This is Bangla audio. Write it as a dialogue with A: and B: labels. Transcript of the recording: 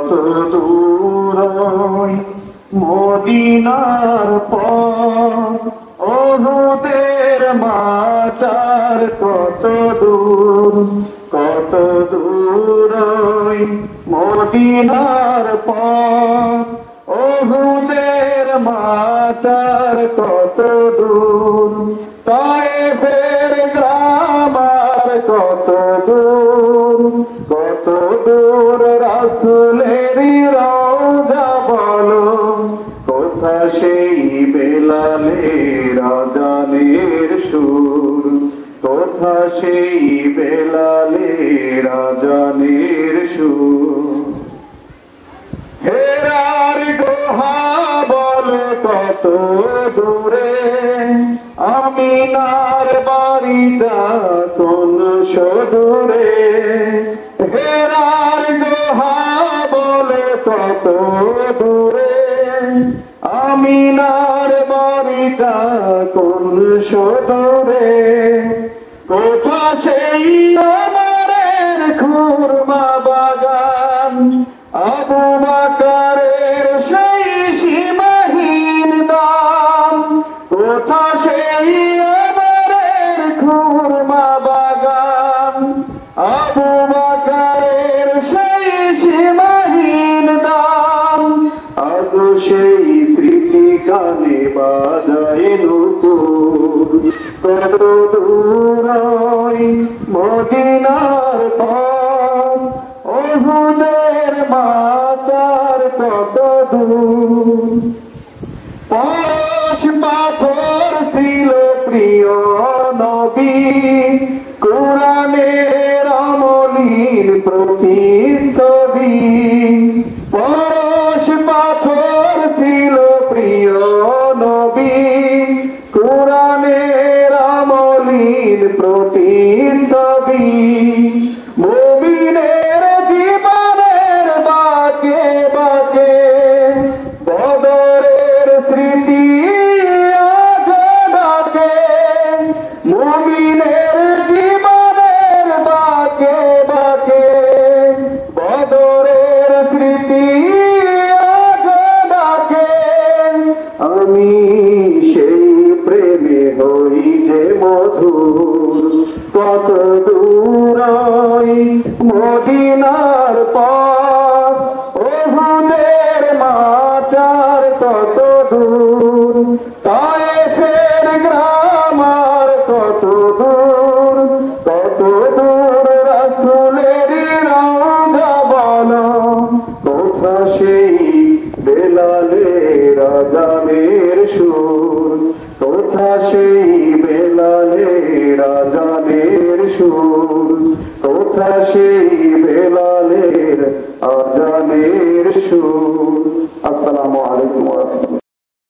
A: কত দূর মদিনার পথ, ওহুদের মাতার কত দূর মদিনার পথ, ওহুদের মাতার কত দূর, তায়েফের গ্রামার কত দূর রাসূলেরই রওজা বলো, কোথা সেই বেলালের আযানের সুর, কোথা সেই বেলালের আযানের সুর। হেরার গুহা বলো কত দূরে, আমিনার বাড়িটা কোন সদূরে, হেরার গুহা বলো কত দূরে, আমিনার বাড়িটা কোন সদূরে, কোথা সেই ওমরের খুরমা বাগান, আবু বকরের সেই সীমাহীন দান, কোথা সেই ওমরের খুরমা বাগান, আবু বকরের সেই সীমাহীন দান, আজ সেই স্মৃতি কানে বাজায় নূপুর, কত দূর মদিনার পথ, ওহুদের মাতার কত দূর। পরশ পাথর ছিল প্রিয় নবী, কুরআনের আমলীর প্রতিচ্ছবি, পরশ পাথর ছিল প্রিয় নবী, কুরআনের আমলীর প্রতিচ্ছবি, মুমিনের জীবনের বাঁকে বাঁকে বদরের স্মৃতি আজ ডাকে, মুমিনের জীবনের বাঁকে বাঁকে বদরের স্মৃতি আজ ডাকে, আমি সেই প্রেমে হই যে মধুর, কত দূর মদিনার পথ, ওহুদের মাতার কত দূর, তায়েফের গ্রামার কত দূর রাসূলেরই রওজা বলো, কোথা সেই বেলালের আযানের সুর, কোথা সেই বেলালের আযানের সুর, কোথা সেই বেলালের